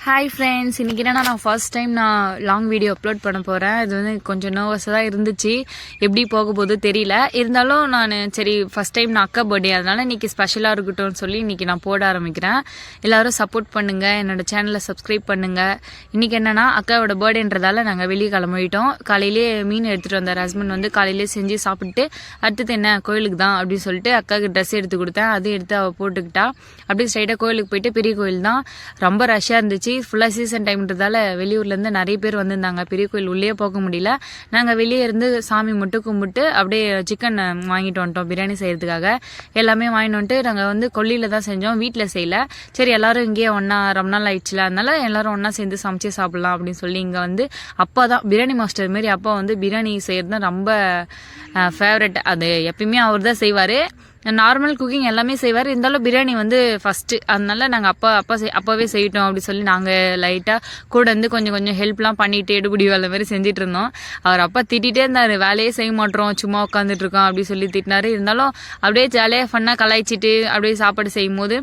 Hi friends, இன்றைக்கி என்னன்னா நான் first time long video upload பண்ண போகிறேன். இது வந்து கொஞ்சம் நர்வஸாக தான் இருந்துச்சு, எப்படி போக போகுது தெரியல. இருந்தாலும் நான் சரி ஃபர்ஸ்ட் டைம் நான் அக்கா பர்த்டே, அதனால் இன்றைக்கி ஸ்பெஷலாக இருக்கட்டும்னு சொல்லி இன்றைக்கி நான் போட ஆரம்பிக்கிறேன். எல்லோரும் சப்போர்ட் பண்ணுங்கள், என்னோடய சேனலை சப்ஸ்கிரைப் பண்ணுங்கள். இன்றைக்கி என்னென்னா அக்காவோட பர்த்டேன்றதால நாங்கள் வெளியே கிளம்பிட்டோம். காலையிலே மீன் எடுத்துகிட்டு வந்தார் ஹஸ்பண்ட், வந்து காலையிலே செஞ்சு சாப்பிட்டு அடுத்தது என்ன கோயிலுக்கு தான் அப்படின்னு சொல்லிட்டு அக்காவுக்கு ட்ரெஸ் எடுத்து கொடுத்தேன். அதையும் எடுத்து அவள் போட்டுக்கிட்டா. அப்படியே ஸ்ட்ரைட்டாக கோயிலுக்கு போயிட்டு, பெரிய கோயில் தான், ரொம்ப ரஷ்ஷாக இருந்துச்சு. ஃபுல்லாக சீசன் டைம்ன்றதால வெளியூர்லேருந்து நிறைய பேர் வந்திருந்தாங்க. பெரிய கோயில் உள்ளே போக முடியல. நாங்கள் வெளியே இருந்து சாமி மட்டும் கும்பிட்டு அப்படியே சிக்கன் வாங்கிட்டு வந்துட்டோம் பிரியாணி செய்கிறதுக்காக. எல்லாமே வாங்கிட்டு வந்துட்டு நாங்கள் வந்து கொல்லியில் தான் செஞ்சோம், வீட்டில் செய்யல. சரி எல்லாரும் இங்கேயே ஒன்றா ரொம்ப நாள் ஆயிடுச்சுல, அதனால எல்லாரும் ஒன்றா சேர்ந்து சமைச்சு சாப்பிட்லாம் அப்படின்னு சொல்லி இங்கே வந்து அப்பா தான் பிரியாணி மாஸ்டர் மாரி. அப்பா வந்து பிரியாணி செய்கிறது தான் ரொம்ப ஃபேவரட். அது எப்பயுமே அவர் தான் செய்வார். நார்மல் குக்கிங் எல்லாமே செய்வார், இருந்தாலும் பிரியாணி வந்து ஃபஸ்ட்டு. அதனால நாங்கள் அப்பாவே செய்யட்டோம் அப்படி சொல்லி நாங்கள் லைட்டாக கூட வந்து கொஞ்சம் ஹெல்ப்லாம் பண்ணிட்டு எடுபடி வேலை மாதிரி செஞ்சுட்டு இருந்தோம். அவர் அப்பா திட்டிகிட்டே இருந்தார், வேலையே செய்ய மாட்டோம், சும்மா உட்காந்துட்டு இருக்கோம் அப்படி சொல்லி திட்டினார். இருந்தாலும் அப்படியே ஜாலியாக ஃபன்னாக கலாய்ச்சிட்டு அப்படியே சாப்பாடு செய்யும் போது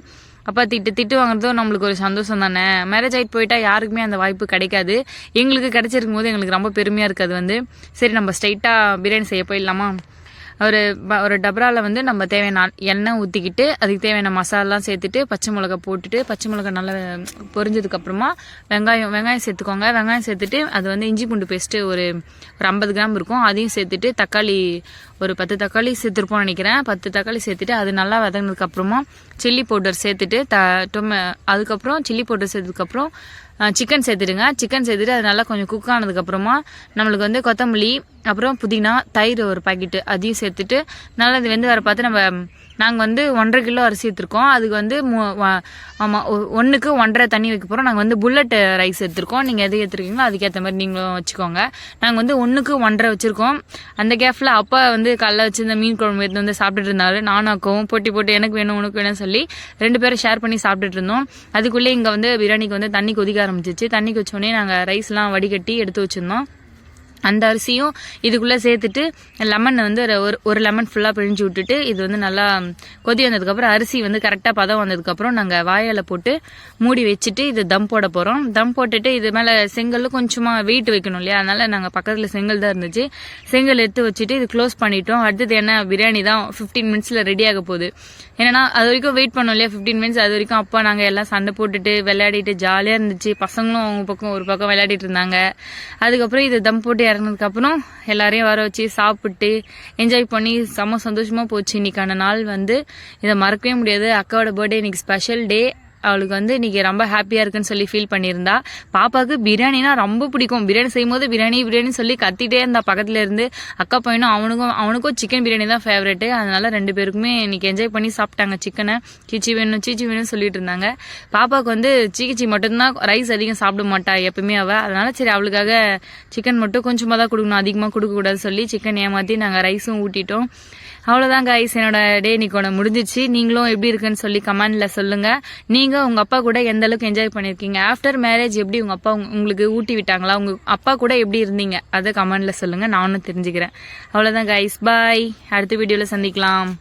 அப்பா திட்டு வாங்குறதும் நம்மளுக்கு ஒரு சந்தோஷம் தானே. மேரேஜ் ஆகிட்டு போயிட்டா யாருக்குமே அந்த வாய்ப்பு கிடைக்காது. எங்களுக்கு கிடைச்சிருக்கும் போது எங்களுக்கு ரொம்ப பெருமையாக இருக்குது. வந்து சரி நம்ம ஸ்ட்ரைட்டாக பிரியாணி செய்ய போயிடலாமா. ஒரு டபராவில் வந்து நம்ம தேவையான எண்ணெய் ஊற்றிக்கிட்டு அதுக்கு தேவையான மசாலாலாம் சேர்த்துட்டு பச்சை மிளகா போட்டுட்டு, பச்சை மிளகா நல்லா பொரிஞ்சதுக்கப்புறமா வெங்காயம் சேர்த்துக்கோங்க. வெங்காயம் சேர்த்துட்டு அது வந்து இஞ்சி பூண்டு பேஸ்ட்டு ஒரு 50 கிராம் இருக்கும், அதையும் சேர்த்துட்டு தக்காளி ஒரு 10 தக்காளி சேர்த்துருப்போம்னு நினைக்கிறேன். 10 தக்காளி சேர்த்துட்டு அது நல்லா வதங்கினதுக்கப்புறமா சில்லி பவுடர் சேர்த்துட்டு அதுக்கப்புறம் சில்லி பவுடர் சேர்த்ததுக்கப்புறம் சிக்கன் சேர்த்துடுங்க. சிக்கன் சேர்த்துட்டு அது நல்லா கொஞ்சம் குக் ஆனதுக்கப்புறமா நம்மளுக்கு வந்து கொத்தமல்லி, அப்புறம் புதினா, தயிர் ஒரு பாக்கெட்டு அதையும் சேர்த்துட்டு நல்லா இது வெந்து வர பார்த்து நாங்கள் வந்து 1.5 கிலோ அரிசி எடுத்துருக்கோம். அதுக்கு வந்து ஆமாம் 1க்கு 1.5 தண்ணி வைக்க போகிறோம். நாங்கள் வந்து புல்லட் ரைஸ் எடுத்துருக்கோம். நீங்கள் எது எடுத்துருக்கீங்களோ அதுக்கேற்ற மாதிரி நீங்களும் வச்சுக்கோங்க. நாங்கள் வந்து 1க்கு 1.5 வச்சுருக்கோம். அந்த கேப்பில் அப்பா வந்து காலைல வச்சு இந்த மீன் குழம்பு எடுத்து வந்து சாப்பிட்டுட்டு இருந்தாரு. நானும் அக்காவும் போட்டி எனக்கு வேணும் உனக்கு வேணும்னு சொல்லி 2 பேரும் ஷேர் பண்ணி சாப்பிட்டுட்டு இருந்தோம். அதுக்குள்ளே இங்கே வந்து பிரியாணிக்கு வந்து தண்ணி கொதிக்க ஆரம்பிச்சிச்சு. தண்ணி கொதிச்சோடனே நாங்கள் ரைஸ்லாம் வடிகட்டி எடுத்து வச்சுருந்தோம். அந்த அரிசியும் இதுக்குள்ளே சேர்த்துட்டு லெமன் வந்து ஒரு லெமன் ஃபுல்லாக பிழிஞ்சு விட்டுட்டு இது வந்து நல்லா கொதி வந்ததுக்கப்புறம் அரிசி வந்து கரெக்டாக பதம் வந்ததுக்கப்புறம் நாங்கள் வாயால் போட்டு மூடி வச்சுட்டு இது தம் போட போகிறோம். தம் போட்டுட்டு இது மேலே செங்கல் கொஞ்சமாக வெயிட் வைக்கணும் இல்லையா, அதனால் நாங்கள் பக்கத்தில் செங்கல் தான் இருந்துச்சு. செங்கல் எடுத்து வச்சுட்டு இது க்ளோஸ் பண்ணிட்டோம். அடுத்தது என்ன, பிரியாணி தான் 15 மினிட்ஸில் ரெடி ஆக போகுது. ஏன்னா அது வரைக்கும் வெயிட் பண்ணோம் இல்லையா 15 மினிட்ஸ். அது வரைக்கும் அப்பா நாங்கள் எல்லாம் சண்டை போட்டுட்டு விளையாடிட்டு ஜாலியாக இருந்துச்சு. பசங்களும் அவங்க பக்கம் ஒரு பக்கம் விளையாடிட்டு இருந்தாங்க. அதுக்கப்புறம் இது தம் போட்டு இறங்கினதுக்கப்புறம் எல்லாரையும் வர வச்சு சாப்பிட்டு என்ஜாய் பண்ணி செம்ம சந்தோஷமாக போச்சு. இன்னைக்கான நாள் வந்து இதை மறக்கவே முடியாது. அக்காவோட பர்த்டே இன்னைக்கு ஸ்பெஷல் டே. அவளுக்கு வந்து இன்னைக்கு ரொம்ப ஹாப்பியாக இருக்குன்னு சொல்லி ஃபீல் பண்ணியிருந்தா. பாப்பாவுக்கு பிரியாணினா ரொம்ப பிடிக்கும். பிரியாணி செய்யும் போது பிரியாணி சொல்லி கத்திட்டே இருந்தா பக்கத்தில் இருந்து. அக்கா பையனும் அவனுக்கும் சிக்கன் பிரியாணி தான் ஃபேவரெட்டு. அதனால 2 பேருக்குமே இன்னைக்கு என்ஜாய் பண்ணி சாப்பிட்டாங்க சிக்கனை. சீச்சி வேணும்னு சொல்லிட்டு இருந்தாங்க. பாப்பாவுக்கு வந்து சீச்சி மட்டும்தான், ரைஸ் அதிகம் சாப்பிட மாட்டா எப்பவுமே அதனால சரி அவளுக்காக சிக்கன் மட்டும் கொஞ்சமாக தான் கொடுக்கணும், அதிகமாக கொடுக்கக்கூடாதுன்னு சொல்லி சிக்கன் ஏமாற்றி நாங்கள் ரைஸும் ஊட்டிட்டோம். அவ்வளோதான் கைஸ், என்னோட டே இன்னைக்கு முடிஞ்சிச்சு. நீங்களும் எப்படி இருக்குன்னு சொல்லி கமெண்ட்ல சொல்லுங்க. நீங்க உங்க அப்பா கூட எந்த அளவுக்கு என்ஜாய் பண்ணிருக்கீங்க, ஆஃப்டர் மேரேஜ் எப்படி உங்க அப்பா உங்களுக்கு ஊட்டி விட்டாங்களா, உங்க அப்பா கூட எப்படி இருந்தீங்க அதை கமெண்ட்ல சொல்லுங்க, நானும் தெரிஞ்சுக்கிறேன். அவ்வளோதான் கைஸ், பாய். அடுத்த வீடியோல சந்திக்கலாம்.